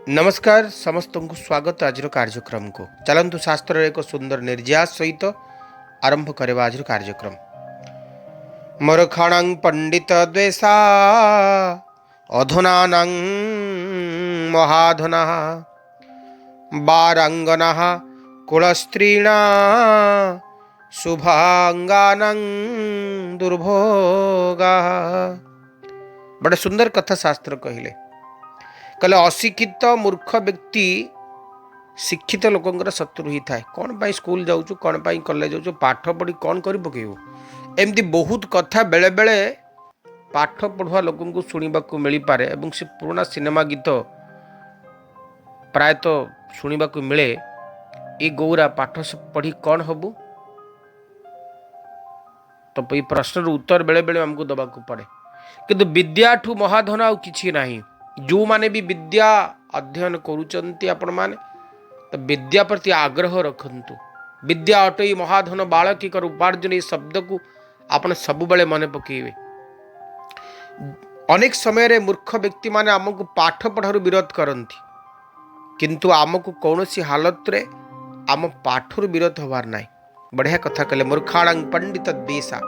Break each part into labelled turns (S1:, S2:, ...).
S1: नमस्कार समस्त को स्वागत आज कार्यक्रम को चलतु शास्त्र एक सुंदर निर्यास सहित आरंभ करवा आज कार्यक्रम। मूर्खाणां पंडित द्वेषा अधुनानां महाधुना बारांगना कुलस्त्रीणा शुभांगानां दुर्भोगा। बड़े सुंदर कथा शास्त्र कहले कहले अशिक्षित मूर्ख व्यक्ति शिक्षित लोकंर शत्रु ही थाए। कौन पाई स्कूल जाऊँ कौन पाई कॉलेज जाऊँ पाठ पढ़ी कौन कर पकेबू एमती बहुत कथा बेले बेले पाठ पढ़ुआ लोक शुणा मिल पारे और से पुराना सिनेमा गीत प्रायतः शुणा मिले ये गौरा पाठ पढ़ी कौन हबू। तो ये प्रश्नर उत्तर बेले बेले आमको दबाक पड़े किंतु विद्याठू महाधन आउ किछि नाही। जो माने भी विद्या अध्ययन करुचंती आपण माने तो विद्या प्रति आग्रह रखंतु। विद्या अटई महाधन बालकी कर उपार्जन ये शब्द को आपण सब बेले मन पकेबे। अनेक समय रे मूर्ख व्यक्ति माने आमको पाठ पढ़ार विरोध करती किंतु आमको कौन सी हालत रे आम पाठर विरोध हबार नाई। बढ़िया कथा कहले मूर्खाणां पंडित द्वेषा।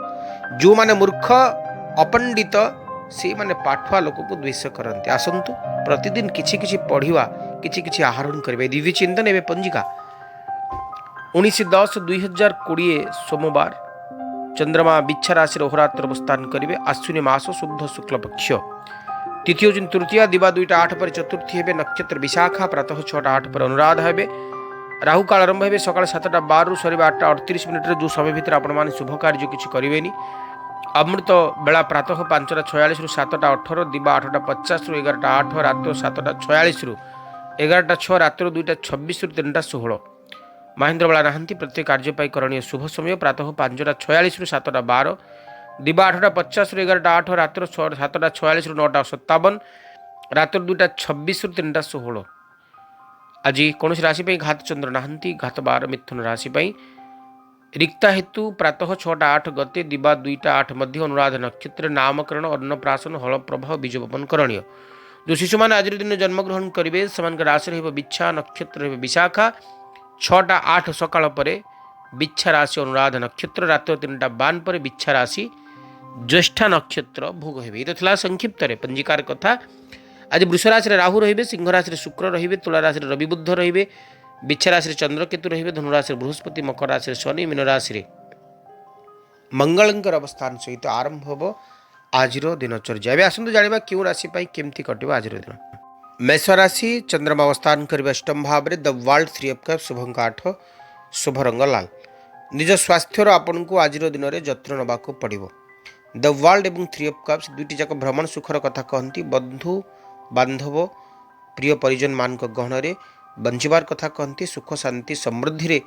S1: जो माने मूर्ख अपंडित से माने पाठुआ लोक को द्वेष करते। आसतु प्रतिदिन किछि किछि पढ़िवा किछि किछि आहरण करिवे। दिव्य चिंतन एवं पंजिका 19/10/2020 सोमवार चंद्रमा बिच्छा राशि अहोरात्र अवस्थान करिवे। आश्विनी मास शुद्ध शुक्ल पक्ष तिथि होजन तृतीया दिवा 2:08 पर चतुर्थी हेबे। नक्षत्र विशाखा प्रातः 6:08 पर अनुराध हेबे। राहु काल आरंभ हेबे सकाळ 7:12 रु सरीबा 8:38 जो समय भितर आपण माने शुभ कार्य किछि करिवेनी। अमृत बेला प्रातः 5:46 रु 7:18 दिवा 8:50 रु 11:08 रात 7:46 रु 11:06 रात 2:26 रु 3:16। महेंद्र बेला नहांती प्रत्येक कार्य करणीय शुभ समय प्रातः 5:46 रु 7:12 दिवा 8:50 रु 11:08 रात 7:46 रु 9:57 रात 2:26 रु 3:16। आज कौन राशि घात चंद्र नहांती घात 12 मिथुन राशि रिक्ता हेतु प्रातः 6:08 गते दिवा 2:08 मध्य अनुराध नक्षत्र नामकरण अन्नप्राशन हल प्रभाव बीज बपन करणीय। जो शिशु मैंने आज दिन जन्मग्रहण करेंगे से राशि बिच्छा नक्षत्र विशाखा 6:08 सकाळ परे बिच्छा राशि अनुराध नक्षत्र रात 3:52 पर बिच्छा राशि ज्येष्ठा नक्षत्र भोग हे। ये तो संक्षिप्त पंजिकार कथा। आज वृष राशि राहु रे, सिंह राशि शुक्र रे, तुला राशि रवि बुध रे, बिच्छा राशि चंद्रकेतु रे, धनुराशि बृहस्पति, मकर राशि शनि, मीन राशि मंगलंकर अवस्थान सहित आरंभ हम आज दिनचर्या। एवं आसतु जाना क्यों राशि केमती कट आज दिन। मेष राशि चंद्रमा अवस्थान कर अष्टम भाव में द वर्ल्ड 3 ऑफ कप्स शुभ अंक 8 शुभ रंग लाल। निज स्वास्थ्यर आपन को आज दिन में जत्न नवाक पड़ो। द वर्ल्ड एवं 3 ऑफ कप्स दुईटी जाक भ्रमण सुखर कथा कहती। बंधु बांधव प्रिय परिजन मान गहन बंचार कथा कहती। सुख शांति समृद्धि रे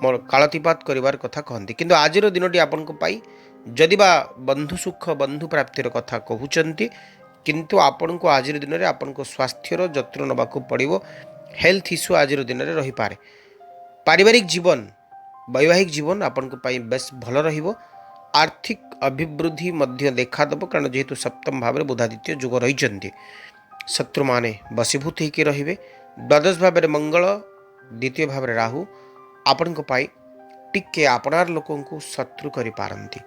S1: कालतिपात करिवार कथा कहती। किंतु आज दिनटी आपन को पाई जदि बा बंधु सुख बंधु प्राप्तिर कथा कहते किंतु आपन को आज दिन में आपन को स्वास्थ्यर जत्न नवाक पड़ो। हेल्थ इश्यू आज दिन में रही पारे। पारिवारिक जीवन वैवाहिक जीवन आपन को पाई बेस भल रहिबो। आर्थिक अभिवृद्धि मध्य देखादेव कारण जेहेतु सप्तम भाव में बुधादित्य जुग रही शत्रु माने बसीभूत होकर रे। द्वादश भाव में मंगल द्वितीय भाव में राहु आपण को पाई टिके आपणार लोकों को शत्रु करि पारंती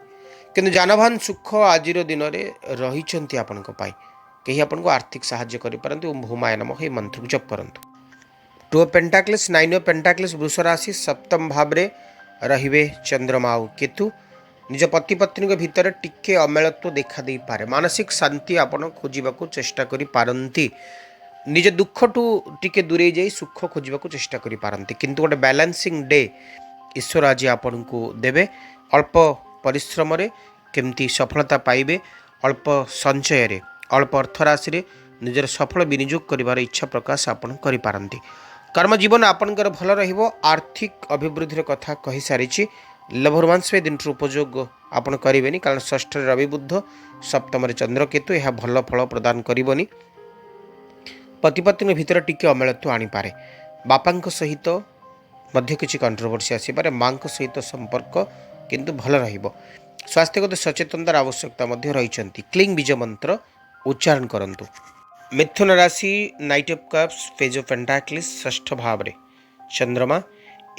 S1: किंतु जानवान सुख आज दिन में रही आपण को पाई कहीं आपन को आर्थिक साहाय्य करि पारंती। ओम भूमाय नमः हे मंत्र को जप करंतु। 2 ऑफ पेंटाक्ल्स 9 ऑफ पेंटाक्ल्स वृष राशि सप्तम भाव में रहिबे चंद्रमा और केतु। निज पति पत्नी भितर टिके अमेलत्व देखा दे पारे। मानसिक शांति आपन खोजिबाकू चेष्टा करि पारंती। निज दुख टू टिके दूरे जाई सुख खोजिबाकू चेष्टा करि पारंती किंतु गोटे बैलेंसिंग डे ईश्वर आज आपन को देवे। अल्प परिश्रम रे केमती सफलता पाइबे। अल्प संचय रे अल्प अर्थ राशि रे निजर सफल विनियोग करिवार इच्छा प्रकाश आपन करि पारंती। कर्म जीवन आपनकर भल रहिबो। आर्थिक अभिवृद्धि कथा कहि सारिछि। लभ रोमांस दिन उपयोग आपन करेंगे कारण षष्ठ रवि बुध सप्तम चंद्रकेतु यह भल फल प्रदान करनी। पति पत्नी भितर टिके अमेलत्व आनीपे। बापा सहित मध्य किसी कंट्रोवर्सी आसीपे। माँ सहित संपर्क किंतु भल रहिबो। स्वास्थ्यगत सचेतनतार आवश्यकता रही। क्लींग बीज मंत्र उच्चारण करंतु। मिथुन राशि knight of cups page of pentacles षष्ठ भाव रे चंद्रमा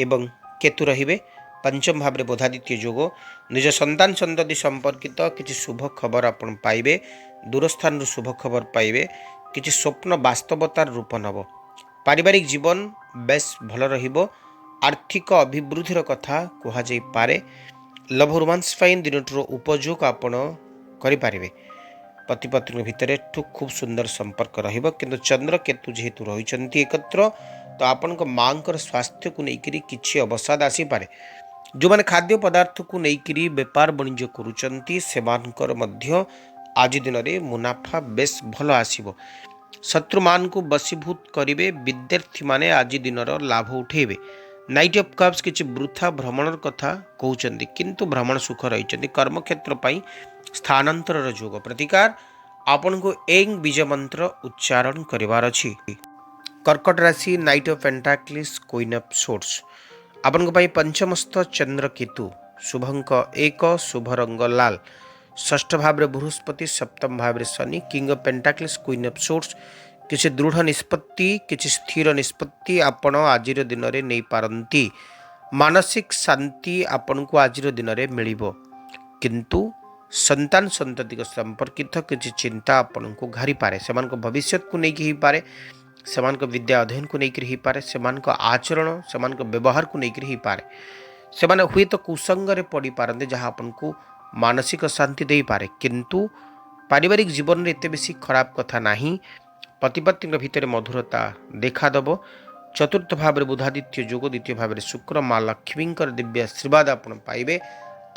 S1: एवं केतु रहिबे पंचम भाव रे बोधादित्य जोग निज संतान संतति संपर्कित किछि शुभ खबर आपण पाइबे दूरस्थान रु शुभ खबर पाइबे किछि स्वप्न वास्तवतार रूप नब पारिवारिक जीवन बेस भल रहिबो आर्थिक अभिवृद्धिर कथा कुहा जाई पारे लव रोमांस फाइन दिनटर उपयोग आपण करि पारिबे पति पत्नी भितर खूब सुंदर संपर्क रहिबो किंतु चंद्र केतु जेहेतु रहिचंती एकत्र तो आपण माँ स्वास्थ्य को लेकर किसी अवसाद आसी पारे जो मैंने खाद्य पदार्थ को लेकर बेपार वाणिज्य करुचंती सेमानकर मध्य आज दिन में मुनाफा बेस भल आसीबो शत्रु मान को बसीभूत करिवे विद्यार्थी माने आज दिन लाभ उठेबे नाइट ऑफ कप्स किछि वृथा भ्रमणर कथा कहउचंती किंतु भ्रमण सुख रहिचंती कर्म क्षेत्र पई स्थानांतरर जोग प्रतिकार आपन को एंग बीज मंत्र उच्चारण करिवार अछि कर्कट राशि knight of pentacles queen of swords आपन को पई पंचमस्त चंद्र केतु शुभंक एक शुभ रंग लाल षष्ठ भाव रे बृहस्पति सप्तम भाव रे शनि king of pentacles queen of swords किसी दृढ़ निष्पत्ति किसी स्थिर निष्पत्ति आपण आजिर दिन रे नै पारंती मानसिक शांति आपण को आजिर दिन रे मिलिबो किंतु संतान संतति संपर्कित किसी चिंता आपण को घारी पारे सेमान को भविष्य को नहीं ही पारे सेमान को विद्या अध्ययन को नहीं ही पारे सेमान को आचरण सेमान को व्यवहार को नहीं ही पारे सेमाने हुए तो कुसंग रे पड़ी पारंते जहाँ अपन को मानसिक शांति दे पारे किंतु पारिवारिक जीवन में एते बेसी खराब कथा नहीं पति पत्नी भितर मधुरता देखादब चतुर्थ भाव में बुधादित्य जोग द्वितीय भाव में शुक्र माँ लक्ष्मी दिव्य आशीर्वाद आपण पाइबे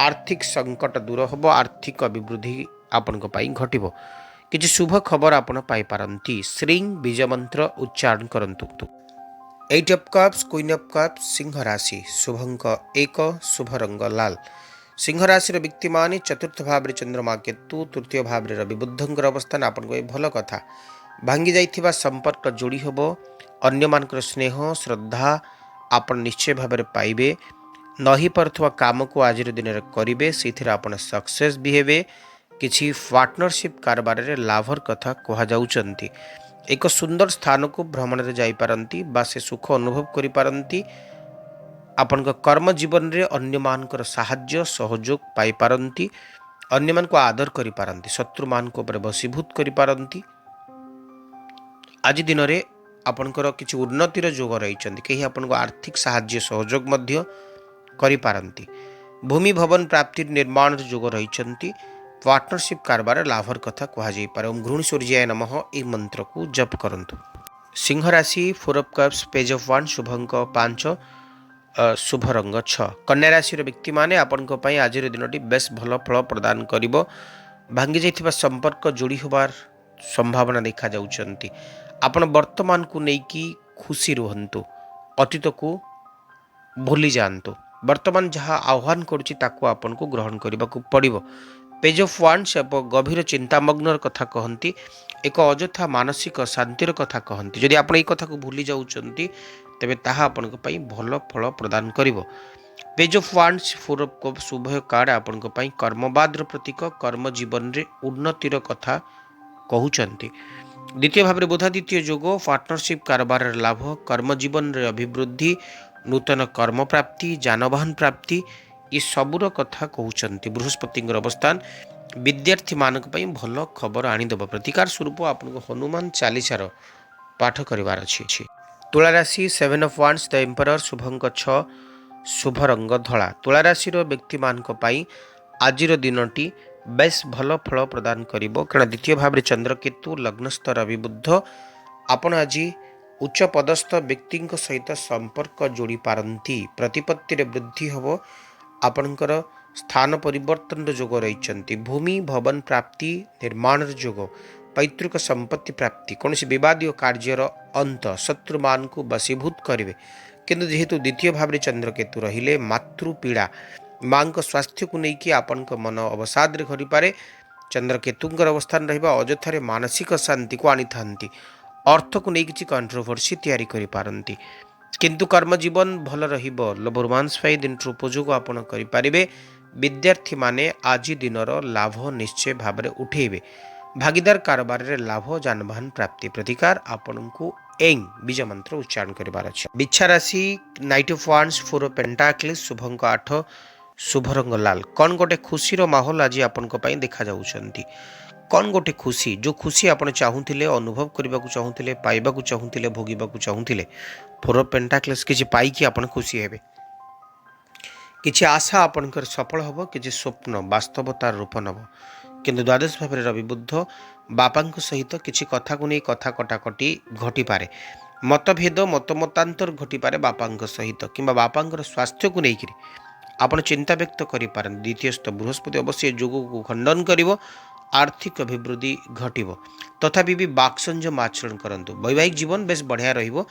S1: आर्थिक संकट दूर होब आर्थिक अभिवृद्धि आपण घटिबो किछि शुभ खबर आपण पाई पारंती श्री बीज मंत्र उच्चारण करंतु eight of cups queen of cups सिंह राशि शुभंक एक शुभ रंग लाल सिंह राशि व्यक्ति माने चतुर्थ भाव में चंद्रमा केतु तृतीय भाव में रवि बुद्धंकर अवस्थान आपण को भल कथा भांगी जाइथिबा संपर्क जोड़ी होबो अन्य मानकर स्नेह श्रद्धा आपण निश्चय भाव में पाइबे नही परथवा काम को आज दिन में करेंगे से आप सक्सेस भी हेबे किसी पार्टनरशिप कारबार रे लाभर कथा कहुचंती एक सुंदर स्थान को भ्रमण रे जाई पारंती बा से सुख अनुभव करि पारंती आपन कर्म जीवन रे अन्य मानकर साहाय्य सहयोग पाई पारंती अन्य मान को आदर करि पारंती शत्रु मान को ऊपर बसीभूत करि पारंती आज दिन में आपणकर किसी उन्नतिर जोग रही कहीं आपन को आर्थिक साहाय्य सहयोग मध्य करि पारंती भूमि भवन प्राप्ति निर्माण जोग रही पार्टनरशिप कारबार लाभर कथा कहुपर ओम घृणी सूर्याय नमः ए मंत्र को जप करंतु सिंह राशि four of cups page of one शुभंक 5 शुभ रंग 6 कन्या राशि व्यक्ति माने आपन को पई आज दिनटी बेस भल फल प्रदान करिवो भांगी जाइथिबा संपर्क जोड़ी होबार संभावना देखा जाउचंती आपण वर्तमान को लेकी खुशी रुहंतु अतीत को भूली जातु वर्तमान जहाँ आह्वान करुच्ची ताकू आपन को ग्रहण करने को पड़ो पेज ऑफ वांड्स गभीर चिंतामग्नर कथा कहती एक अजथा मानसिक शांतिर कथा कहती जदि आप कथा को भूली जाउचंती तेबे ताहा आपन को भल फल प्रदान करिवो page of wands four of cups उभय कार्ड आपन को कर्मवाद प्रतीक कर्म जीवन रे उन्नतिर कथा कहउचंती द्वितीय भाव में बोधादित्य जोग पार्टनरशिप कारबार लाभ कर्म जीवन रे अभिवृद्धि नूतन कर्म प्राप्ति जानवाहन प्राप्ति ये सबूर कथा कहउचंती बृहस्पति अवस्थान विद्यार्थी मानक पई भल खबर आनीदेव प्रतिकार स्वरूप आपको हनुमान चालीसार पाठ करिवार अछि तुला राशि seven of wands the emperor शुभंक 6 शुभ रंग धला तुला राशि व्यक्ति मानक पई आजिर दिनटी बेस भल फल प्रदान करिवो कारण द्वितीय भाव में चंद्र केतु लग्नस्थ रवि बुद्ध आपण आज उच्च पदस्थ व्यक्ति सहित संपर्क जोड़ी पारंती प्रतिपत्ति रे वृद्धि होबो आपणकर स्थान परिवर्तन जोग रही भूमि भवन प्राप्ति निर्माण जोग पैतृक संपत्ति प्राप्ति कौन विवादीय कार्यर अंत शत्रु मान को बसीभूत करेंगे किंतु जेहेतु द्वितीय भाव में चंद्र केतु रहिले मातृपीड़ा माँ को स्वास्थ्य को लेकिन आपण मन अवसाद रे घरी पारे चंद्र केतुंकर अवस्थान रहिबा अजथारे मानसिक शांति को आनी थांती अर्थ को नहीं किसी कंट्रोवर्सी तैयारी करि पारंती किंतु कर्म जीवन भल रहिबो लव रोमांस फाई दिन उपयोग आपण करि पारिबे विद्यार्थी माने आज दिनर लाभ निश्चय भाव में उठेबे भागीदार कारोबार रे लाभ जानबाहन प्राप्ति प्रतिकार आपनको एंग बीज मंत्र उच्चारण करिवार अछि। बिच्छा राशि knight of wands four of pentacles शुभ अंक 8 शुभ रंग लाल। कौन गोटे खुशीर माहौल आज आपनको पई देखा जाउछंती। कौन गोटे खुशी जो खुशी आपण चाहूथिले अनुभव करबा को चाहूथिले पाइबा को चाहूथिले भोगिबा को चाहूथिले फोर ऑफ पेंटाक्लिस किछि पाई कि आपण खुशी हेबे। किछि आशा आपणकर सफल हब किछि स्वप्न वास्तवतार रूप नब। किंतु द्वादश भाव रवि बुद्ध बापा सहित किछि कथा को नहीं कथा कटाकटी घटी पारे मतभेद मतमतांतर घटी पारे बापा सहित किंबा बापा स्वास्थ्य को लेकिन आपण चिंता व्यक्त करें। द्वितीय स्थ बृहस्पति अवश्य जोग को खंडन कर आर्थिक अभिवृद्धि घटव तथापि भी बाक संयम आचरण करंतु। वैवाहिक जीवन बेस बढ़िया रहिबो।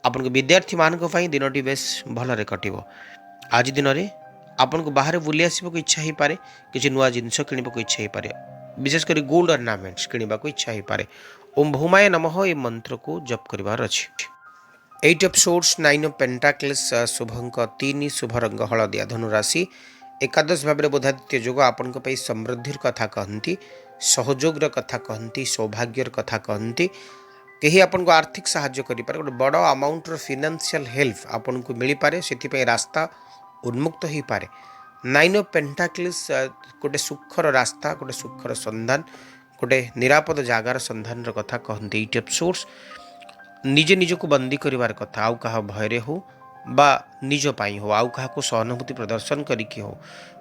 S1: आपन विद्यार्थी मान दिनटी बेस भलरे कटिव। आज दिन में आपन को बाहर बुली आसबाक इच्छा हो पारे किसी नुआ जिनस किणवा इच्छा हो पारे विशेषकर गोल्ड अर्नामेंट्स किणवा इच्छा हो पारे। ओम भौमाय नमः ये मंत्र को जप करिवार अछि। 8 ऑफ सोर्स 9 ऑफ पेंटाक्लिस शुभ अंक 3 शुभ रंग हलदिया धनुराशि एकादश भाव बोधादित्य जोग आपण समृद्धि कथा कहती सहयोगर कथा कहती सौभाग्यर कथा कहती कहीं आपन को आर्थिक साहाय्य करि पारे गोटे बड़ अमाउंट फाइनेंशियल हेल्प आपन को मिल पारे से रास्ता उन्मुक्त हो पारे। 9 ऑफ पेंटाक्लिस गोटे सुखर रास्ता गोटे सुखर संधान गोटे निरापद जगार संधान कथा कहते। 8 ऑफ सोर्स निजे निज को बंदी करिवार कथा आउ कहा भयरे हो बा निज पाई हो आउ कहा को सहानुभूति प्रदर्शन करिकी हो।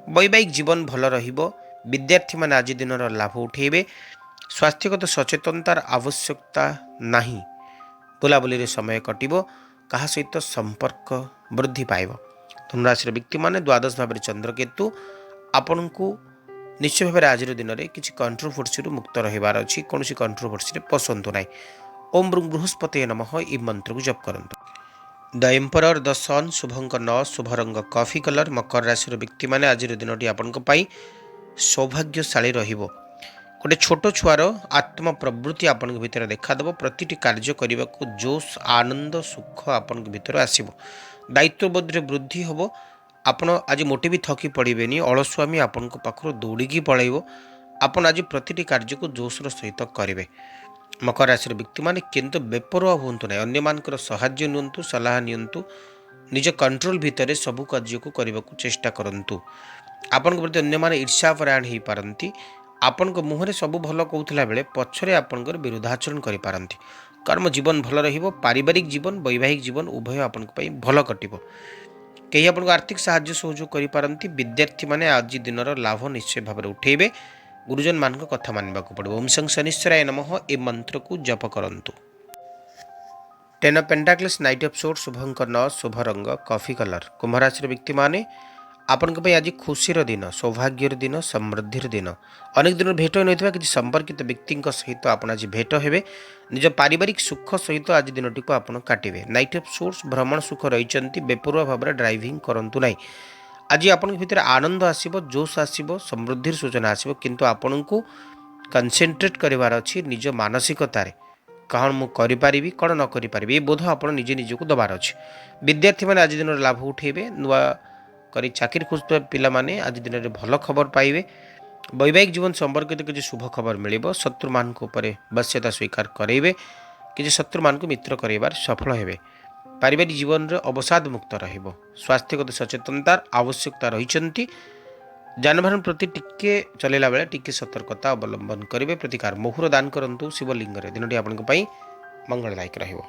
S1: वैवाहिक जीवन भल रहिबो। विद्यार्थी मान आज दिन लाभ उठेबे। स्वास्थ्यगत सचेतनतार आवश्यकता नहीं। बुलाबुली रे समय कटिबो। कहा सहित संपर्क वृद्धि पाइब। धनुराशि व्यक्ति माने द्वादश भाव चंद्रकेतु आपण को निश्चय भाव आज दिन में किसी कंट्रोवर्सी मुक्त रहिबार अछि। कौन कंट्रोवर्सी पसंद ना। ओम बृहस्पति नमः ई मंत्र को जप करंतु। द एम्परर द सन शुभ अंक 9 शुभ रंग कॉफी कलर। मकर राशि व्यक्ति माने आज दिन आपण सौभाग्यशाली रहिबो। गोटे छोट छुआर आत्म प्रवृत्ति आपण भीतर देखादेव। प्रतिटी कार्य करने को जोश आनंद सुख आपण भीतर आसब। दायित्वबोध वृद्धि हम। आपण आज मोटे भी थकी पड़े अलस्वामी आपण पाखर दौड़िकी पलैब। आपण आज प्रतिटी कार्य को जोशर सहित करेंगे। मकर राशि व्यक्ति माने किंतु बेपरवा हूँ ना। अन्य मानकर सहाय्य नियंतु सलाह नियंतु निज कंट्रोल भितर सबु कार्य को करने को चेष्टा करंतु। आपण प्रति अन्य माने ईर्ष्यापरायण हो पारती। आपण मुहरे सब भल कहला बेले पछरे आपणकर विरोधाचरण करि पारंती। कर्म जीवन भल रहिबो। पारिवारिक जीवन वैवाहिक जीवन उभय आपण भल कटिबो। कहीं आपको आर्थिक साहाय्य सहयोग करि पारंती। विद्यार्थी माने आज दिनर लाभ निश्चय भाव उठेबे। गुरुजन मान कथा मानवा पड़ो। ओम शं शनिश्चराय नमः ए मंत्र को जप करंतु। 10 ऑफ पेंटाक्लिस नाइट ऑफ सोर्स शुभ अंक 9 शुभ रंग कॉफी कलर। कुंभ राशि व्यक्ति माने आपण आज खुशीर दिन सौभाग्यर दिन समृद्धिर दिन। अनेक दिन भेट होता किसी संपर्कित व्यक्ति सहित आप आज भेट हेबे। निज पारिवारिक सुख सहित आज दिन टी आप काटे। नाइट ऑफ सोर्स भ्रमण सुख रही बेपरुआ भाव में ड्राइविंग करूँ ना। आज आपण भीतर आनंद आसब जोश आसब समृद्धि सूचना आसब किंतु आपण को कनसेंट्रेट करार अच्छी निज मानसिकतार कौन मुझे कौन न करें ये बोध आप निजे निजक दबार अच्छे। विद्यार्थी मैंने आज दिन लाभ उठेबे। नुआ करी चाकरी खोजुवा पिला माने आज दिन में भल खबर पाइबे। वैवाहिक जीवन संपर्कित किसी शुभ खबर मिल। शत्रु मान वश्यता स्वीकार करेंगे। किसी शत्रु मान मित्र कर सफल हेबे। पारिवारिक जीवन में अवसाद मुक्त रहिबो। स्वास्थ्यगत सचेतनतार आवश्यकता रही। जानवाहन प्रति टिके चलेला बेले टिके सतर्कता अवलंबन करेंगे। प्रतिकार मुहुर दान करंतु शिवलिंग दिनटी आपण मंगलदायक रहिबो।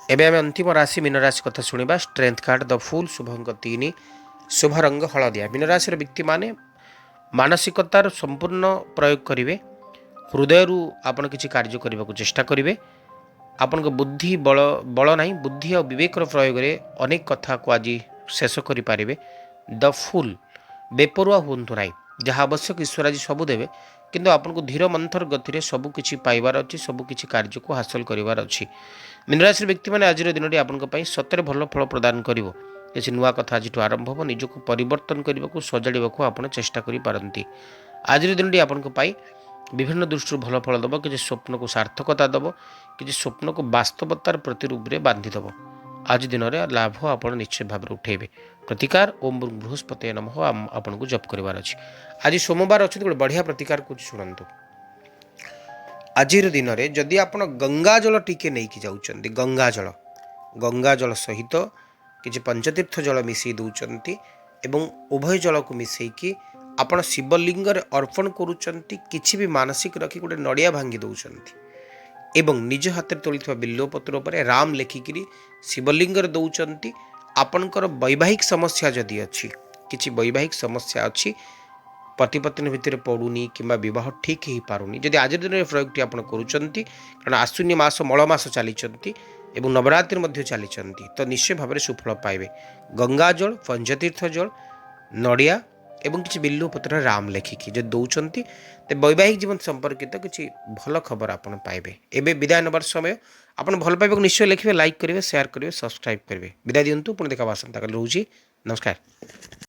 S1: एबे आमे अंतिम राशि मीन राशि कथा सुनिबा। स्ट्रेंथ कार्ड द फूल शुभ अंक 3 शुभ रंग हलदिया। मीन राशि व्यक्ति माने मानसिकतार संपूर्ण प्रयोग करेंगे। हृदय आपण किसी कार्य करने को चेष्टा करेंगे। आपण बुद्धि बल बल ना बुद्धि और विवेक प्रयोग में अनेक कथा को आज शेष करें। द फुल बेपरुआ हूँ ना। जहाँ आवश्यक ईश्वर आज सब देवे किंतु आपन को धीर मंथर गति सबकि पाइबार अच्छी सबकि कार्य को हासिल करार अच्छी। मीनराशि व्यक्ति मैंने आज दिन आपण सतरे भल फल प्रदान कर। किसी नुआ कथा आज आरंभ हो। निजक परिवर्तन करने को सजाड़ा को आप चेष्टा करती। आज दिन आपण विभिन्न दृष्टि भल फल दब। किसी स्वप्न को सार्थकता दब। किसी स्वप्न को वास्तवतार प्रतिरूप में बांधिदेव। आज दिन में लाभ आप निश्चय भाव उठेबे। प्रतिकार ओम बृहस्पति नमः आपन को जप करार अच्छी। आज सोमवार अच्छे गोटे बढ़िया प्रतिकार कुछ शुणु। ଆଜିର ଦିନରେ ଯଦି ଆପଣ ଗଙ୍ଗା ଜଳ ଟିକେ ନେଇକି ଯାଉଛନ୍ତି, ଗଙ୍ଗା ଜଳ ସହିତ କିଛି ପଞ୍ଚତୀର୍ଥ ଜଳ ମିଶାଇ ଦେଉଛନ୍ତି ଏବଂ ଉଭୟ ଜଳକୁ ମିଶାଇକି ଆପଣ ଶିବଲିଙ୍ଗରେ ଅର୍ପଣ କରୁଛନ୍ତି, କିଛି ବି ମାନସିକ ରଖି ଗୋଟେ ନଡ଼ିଆ ଭାଙ୍ଗି ଦେଉଛନ୍ତି ଏବଂ ନିଜ ହାତରେ ତୋଳିଥିବା ବିଲ୍ୱପତ୍ର ଉପରେ ରାମ ଲେଖିକିରି ଶିବଲିଙ୍ଗରେ ଦେଉଛନ୍ତି। ଆପଣଙ୍କର ବୈବାହିକ ସମସ୍ୟା ଯଦି ଅଛି, କିଛି ବୈବାହିକ ସମସ୍ୟା ଅଛି, ପତି ପତ୍ନୀ ଭିତରେ ପଡ଼ୁନି କିମ୍ବା ବିବାହ ଠିକ୍ ହୋଇପାରୁନି, ଯଦି ଆଜିର ଦିନରେ ପ୍ରୟୋଗଟି ଆପଣ କରୁଛନ୍ତି, କାରଣ ଆଶ୍ୱିନ ମାସ ମଳ ମାସ ଚାଲିଛନ୍ତି ଏବଂ ନବରାତ୍ରି ମଧ୍ୟ ଚାଲିଛନ୍ତି, ତ ନିଶ୍ଚୟ ଭାବରେ ସୁଫଳ ପାଇବେ। ଗଙ୍ଗାଜଳ, ପଞ୍ଚତୀର୍ଥ ଜଳ, ନଡ଼ିଆ ଏବଂ କିଛି ବିଲ୍ୱପତ୍ରରେ ରାମ ଲେଖିକି ଯଦି ଦେଉଛନ୍ତି, ତେବେ ବୈବାହିକ ଜୀବନ ସମ୍ପର୍କିତ କିଛି ଭଲ ଖବର ଆପଣ ପାଇବେ। ଏବେ ବିଦାୟ ନେବାର ସମୟ। ଆପଣ ଭଲ ପାଇବାକୁ ନିଶ୍ଚୟ ଲେଖିବେ, ଲାଇକ୍ କରିବେ, ସେୟାର କରିବେ, ସବସ୍କ୍ରାଇବ୍ କରିବେ। ବିଦାୟ ଦିଅନ୍ତୁ, ପୁଣି ଦେଖା ଆସନ୍ତାକାଲି। ରହୁଛି, ନମସ୍କାର।